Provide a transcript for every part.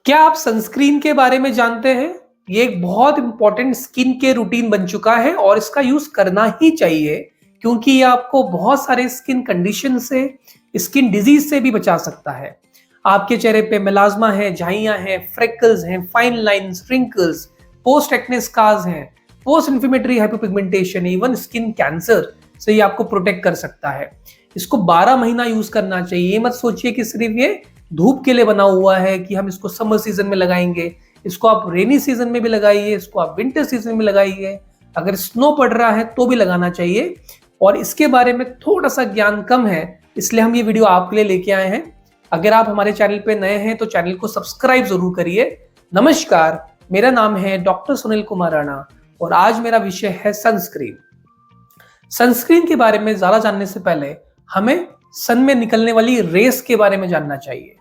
क्या आप सनस्क्रीन के बारे में जानते हैं? ये एक बहुत इंपॉर्टेंट स्किन केयर रूटीन बन चुका है और इसका यूज करना ही चाहिए क्योंकि ये आपको बहुत सारे स्किन कंडीशन से, स्किन डिजीज से भी बचा सकता है। आपके चेहरे पे मेलाज्मा है, झाइयां हैं, फ्रेकल्स हैं, fine lines, wrinkles, post acne scars हैं, post inflammatory hypopigmentation, even skin cancer से ये आपको प्रोटेक्ट कर सकता है। इसको 12 महीना यूज करना चाहिए। ये मत सोचिए कि सिर्फ ये धूप के लिए बना हुआ है कि हम इसको समर सीजन में लगाएंगे। इसको आप रेनी सीजन में भी लगाइए, इसको आप विंटर सीजन में लगाइए, अगर स्नो पड़ रहा है तो भी लगाना चाहिए। और इसके बारे में थोड़ा सा ज्ञान कम है, इसलिए हम ये वीडियो आपके लिए लेके आए हैं। अगर आप हमारे चैनल पे नए हैं तो चैनल को सब्सक्राइब जरूर करिए। नमस्कार, मेरा नाम है डॉक्टर सुनील कुमार राणा और आज मेरा विषय है सनस्क्रीन। सनस्क्रीन के बारे में ज्यादा जानने से पहले हमें सन में निकलने वाली रेस के बारे में जानना चाहिए।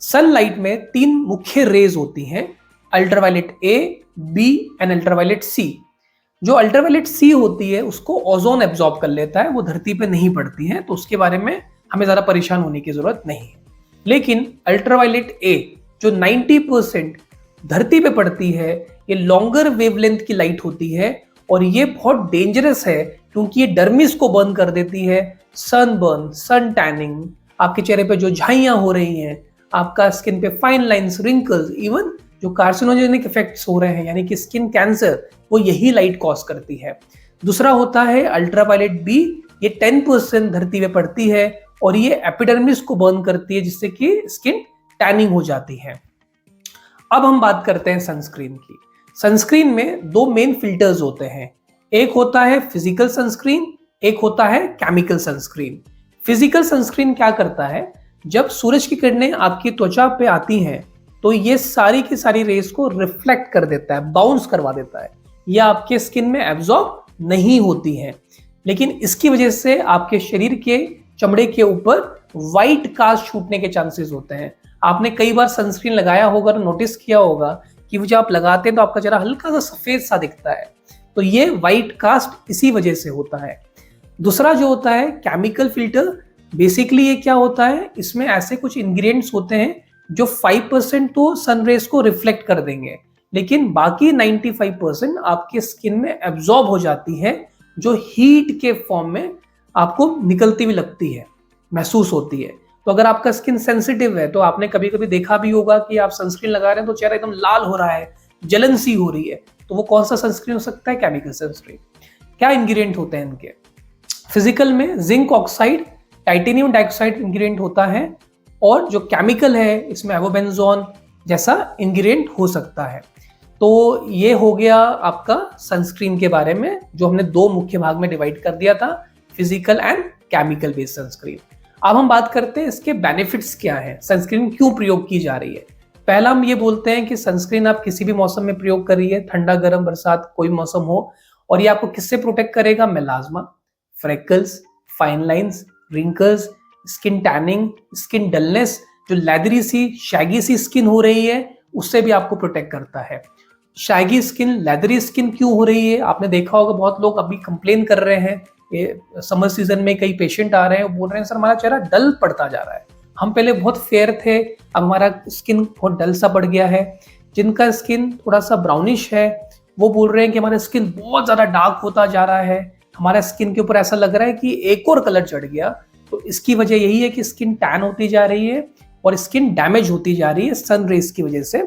सनलाइट में 3 मुख्य रेज होती हैं, ultraviolet A, B and ultraviolet C. जो अल्ट्रावायलेट सी होती है उसको ओजोन एब्जॉर्ब कर लेता है, वो धरती पे नहीं पड़ती है, तो उसके बारे में हमें ज्यादा परेशान होने की जरूरत नहीं है। लेकिन अल्ट्रावायलेट ए जो 90% धरती पे पड़ती है, ये लॉन्गर वेवलेंथ की लाइट होती है और ये बहुत डेंजरस है क्योंकि ये डर्मिस को बर्न कर देती है। सनबर्न, सन टैनिंग, आपके चेहरे पे जो झाइयां हो रही हैं, आपका स्किन पे फाइन लाइंस, रिंकल्स, इवन जो कार्सिनोजेनिक इफेक्ट्स हो रहे हैं यानी कि स्किन कैंसर, वो यही लाइट कॉज करती है। दूसरा होता है अल्ट्रावायलेट बी, ये 10% धरती पे पड़ती है और ये एपिडर्मिस को बर्न करती है जिससे कि स्किन टैनिंग हो जाती है। अब हम बात करते हैं सनस्क्रीन की। सनस्क्रीन में 2 मेन फिल्टर्स होते हैं, एक होता है फिजिकल सनस्क्रीन, एक होता है केमिकल सनस्क्रीन। फिजिकल सनस्क्रीन क्या करता है, जब सूरज की किरणें आपकी त्वचा पे आती हैं तो ये सारी की सारी रेस को रिफ्लेक्ट कर देता है, बाउंस करवा देता है। ये आपके स्किन में एब्जॉर्ब नहीं होती है, लेकिन इसकी वजह से आपके शरीर के चमड़े के ऊपर व्हाइट कास्ट छूटने के चांसेस होते हैं। आपने कई बार सनस्क्रीन लगाया होगा, नोटिस किया होगा कि वो जब आप लगाते हैं तो आपका चेहरा हल्का सा सफेद सा दिखता है, तो ये व्हाइट कास्ट इसी वजह से होता है। दूसरा जो होता है केमिकल फिल्टर, बेसिकली ये क्या होता है, इसमें ऐसे कुछ इंग्रेडिएंट्स होते हैं जो 5% तो सन रेज को रिफ्लेक्ट कर देंगे, लेकिन बाकी 95% आपके स्किन में एब्जॉर्ब हो जाती है, जो हीट के फॉर्म में आपको निकलती हुई लगती है, महसूस होती है। तो अगर आपका स्किन सेंसिटिव है तो आपने कभी कभी देखा भी होगा कि आप सनस्क्रीन लगा रहे हैं तो चेहरा एकदम लाल हो रहा है, जलन सी हो रही है, तो वो कौन सा सनस्क्रीन हो सकता है, केमिकल सनस्क्रीन। क्या इंग्रेडिएंट होते हैं इनके, फिजिकल में zinc oxide, titanium dioxide ingredient होता है, और जो केमिकल है इसमें एवोबेंजोन जैसा इंग्रेडिएंट हो सकता है। तो ये हो गया आपका सनस्क्रीन के बारे में, जो हमने 2 मुख्य भाग में डिवाइड कर दिया था, physical and chemical based sunscreen. अब हम बात करते हैं इसके बेनिफिट्स क्या है, सनस्क्रीन क्यों प्रयोग की जा रही है। पहला हम ये बोलते हैं कि सनस्क्रीन आप किसी भी मौसम में प्रयोग करिए, ठंडा, गर्म, बरसात, कोई मौसम हो, और ये आपको किससे प्रोटेक्ट करेगा, melasma, freckles, fine lines, wrinkles, skin tanning, skin dullness, जो लेदरी सी, शैगी सी स्किन हो रही है, उससे भी आपको प्रोटेक्ट करता है। शैगी स्किन, लेदरी स्किन क्यों हो रही है, आपने देखा होगा बहुत लोग अभी कंप्लेन कर रहे हैं। ये समर सीजन में कई पेशेंट आ रहे हैं, वो बोल रहे हैं सर हमारा चेहरा डल पड़ता जा रहा है, हम पहले बहुत फेयर थे, अब हमारा स्किन बहुत डल सा पड़ गया है। जिनका स्किन थोड़ा सा ब्राउनिश है वो बोल रहे हैं कि हमारा स्किन बहुत ज्यादा डार्क होता जा रहा है, हमारा स्किन के ऊपर ऐसा लग रहा है कि एक और कलर चढ़ गया। तो इसकी वजह यही है कि स्किन टैन होती जा रही है और स्किन डैमेज होती जा रही है सन रेज की वजह से,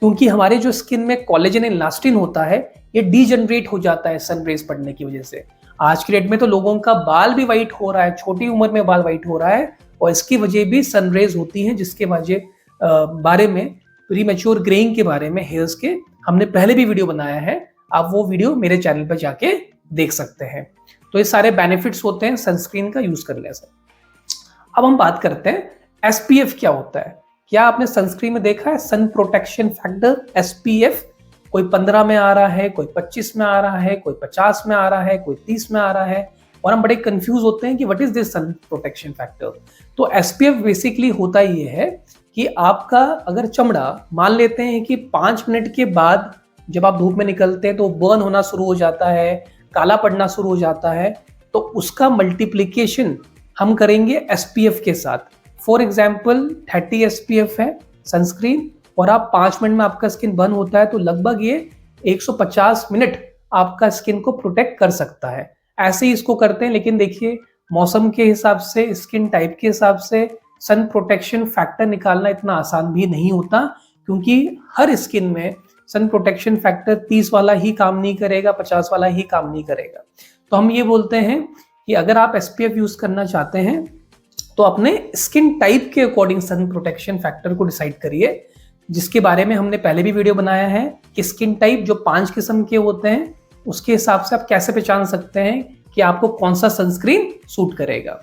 क्योंकि हमारे जो स्किन में कोलेजन इलास्टिन होता है ये डीजनरेट हो जाता है सन रेज पड़ने की वजह से। आज की डेट में तो लोगों का बाल भी व्हाइट हो रहा है, छोटी उम्र में बाल व्हाइट हो रहा है, और इसकी वजह भी सन रेज होती है, जिसके बारे में, प्री मैच्योर ग्रेइंग के बारे में हेयर्स के, हमने पहले भी वीडियो बनाया है, आप वो वीडियो मेरे चैनल पर जाके देख सकते हैं। तो ये सारे बेनिफिट्स होते हैं सनस्क्रीन का यूज करने से। अब हम बात करते हैं एसपीएफ क्या होता है। क्या आपने सनस्क्रीन में देखा है सन प्रोटेक्शन फैक्टर एसपीएफ, कोई 15 में आ रहा है, कोई 25 में आ रहा है, कोई 50 में आ रहा है, कोई 30 में आ रहा है, और हम बड़े कंफ्यूज होते हैं कि what is this sun protection factor. तो एसपीएफ बेसिकली होता ये है कि आपका अगर चमड़ा, मान लेते हैं कि 5 मिनट के बाद जब आप धूप में निकलते हैं तो बर्न होना शुरू हो जाता है, काला पड़ना शुरू हो जाता है, तो उसका मल्टीप्लिकेशन हम करेंगे एसपीएफ के साथ। फॉर एग्जाम्पल 30 एसपीएफ है सनस्क्रीन, और आप 5 मिनट में आपका स्किन बर्न होता है, तो लगभग ये 150 मिनट आपका स्किन को प्रोटेक्ट कर सकता है। ऐसे ही इसको करते हैं, लेकिन देखिए मौसम के हिसाब से, स्किन टाइप के हिसाब से सन प्रोटेक्शन फैक्टर निकालना इतना आसान भी नहीं होता, क्योंकि हर स्किन में सन प्रोटेक्शन फैक्टर 30 वाला ही काम नहीं करेगा, 50 वाला ही काम नहीं करेगा। तो हम ये बोलते हैं कि अगर आप SPF यूज करना चाहते हैं तो अपने स्किन टाइप के अकॉर्डिंग सन प्रोटेक्शन फैक्टर को डिसाइड करिए, जिसके बारे में हमने पहले भी वीडियो बनाया है कि स्किन टाइप जो 5 किस्म के होते हैं उसके हिसाब से आप कैसे पहचान सकते हैं कि आपको कौन सा सनस्क्रीन सूट करेगा।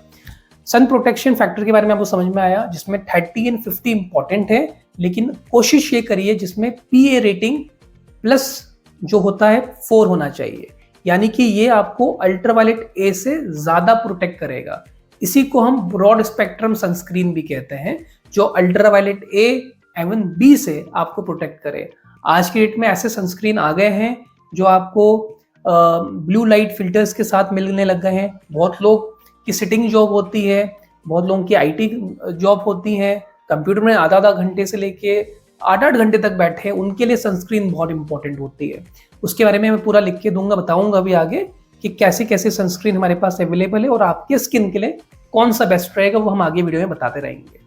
सन प्रोटेक्शन फैक्टर के बारे में आपको समझ में आया, जिसमें 30 एंड 50 इंपॉर्टेंट है, लेकिन कोशिश ये करिए जिसमें PA रेटिंग प्लस जो होता है 4 होना चाहिए, यानी कि ये आपको अल्ट्रावायलेट A से ज्यादा प्रोटेक्ट करेगा। इसी को हम ब्रॉड स्पेक्ट्रम सनस्क्रीन भी कहते हैं, जो अल्ट्रावायलेट A एवं B से आपको प्रोटेक्ट करे। आज के डेट में ऐसे सनस्क्रीन आ गए हैं जो आपको ब्लू लाइट फिल्टर्स के साथ मिलने लग गए हैं। बहुत लोग की सिटिंग जॉब होती है, बहुत लोगों की IT जॉब होती है, कंप्यूटर में आधा घंटे से लेके 8 घंटे तक बैठे हैं, उनके लिए सनस्क्रीन बहुत इंपॉर्टेंट होती है। उसके बारे में मैं पूरा लिख के दूंगा, बताऊंगा भी आगे कि कैसे कैसे सनस्क्रीन हमारे पास अवेलेबल है और आपके स्किन के लिए कौन सा बेस्ट रहेगा, वो हम आगे वीडियो में बताते रहेंगे।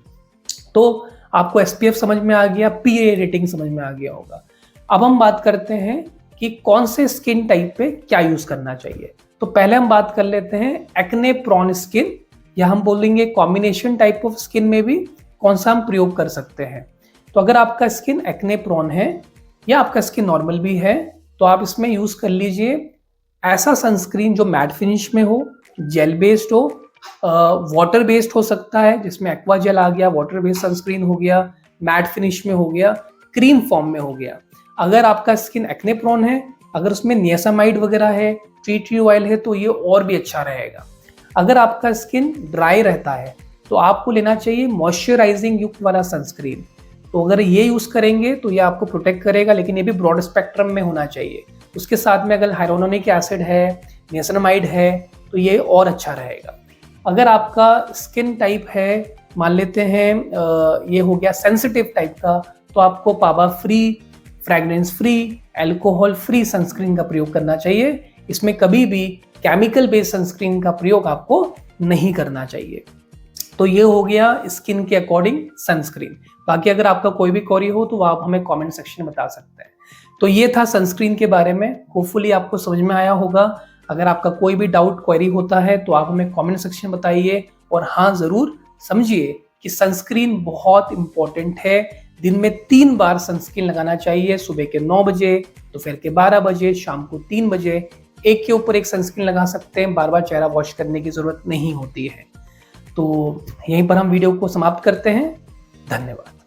तो आपको SPF समझ में आ गया, PA रेटिंग समझ में आ गया होगा। अब हम बात करते हैं कि कौन से स्किन टाइप पे क्या यूज करना चाहिए। तो पहले हम बात कर लेते हैं एक्ने प्रोन स्किन, या हम बोलेंगे कॉम्बिनेशन टाइप ऑफ स्किन में भी कौन सा हम प्रयोग कर सकते हैं। तो अगर आपका स्किन एक्ने प्रोन है या आपका स्किन नॉर्मल भी है, तो आप इसमें यूज कर लीजिए ऐसा सनस्क्रीन जो मैट फिनिश में हो, जेल बेस्ड हो, वाटर बेस्ड हो सकता है, जिसमें एक्वा जेल आ गया, वाटर बेस्ड सनस्क्रीन हो गया, मैट फिनिश में हो गया, क्रीम फॉर्म में हो गया। अगर आपका स्किन एक्ने प्रोन है, अगर उसमें नियासामाइड वगैरह है, टी ऑयल है, तो ये और भी अच्छा रहेगा। अगर आपका स्किन ड्राई रहता है तो आपको लेना चाहिए मॉइस्चराइजिंग युक्त वाला सनस्क्रीन। तो अगर ये यूज करेंगे तो ये आपको प्रोटेक्ट करेगा, लेकिन ये भी ब्रॉड स्पेक्ट्रम में होना चाहिए। उसके साथ में अगर हाइलोरोनिक एसिड है, नियासिनामाइड है, तो ये और अच्छा रहेगा। अगर आपका स्किन टाइप है, मान लेते हैं ये हो गया सेंसिटिव टाइप का, तो आपको PABA free, fragrance free, alcohol free sunscreen का प्रयोग करना चाहिए। इसमें कभी भी केमिकल बेस्ड सनस्क्रीन का प्रयोग आपको नहीं करना चाहिए। तो ये हो गया स्किन के अकॉर्डिंग सनस्क्रीन। बाकी अगर आपका कोई भी क्वेरी हो तो आप हमें कमेंट सेक्शन में बता सकते हैं। तो ये था सनस्क्रीन के बारे में, होपफुली आपको समझ में आया होगा। अगर आपका कोई भी डाउट क्वेरी होता है तो आप हमें कमेंट सेक्शन में बताइए। और हाँ, जरूर समझिए कि सनस्क्रीन बहुत इंपॉर्टेंट है। दिन में 3 बार सनस्क्रीन लगाना चाहिए, सुबह के 9 बजे, दोपहर के 12 बजे, शाम को 3 बजे। एक के ऊपर एक सनस्क्रीन लगा सकते हैं, बार बार चेहरा वॉश करने की जरूरत नहीं होती है। तो यहीं पर हम वीडियो को समाप्त करते हैं। धन्यवाद।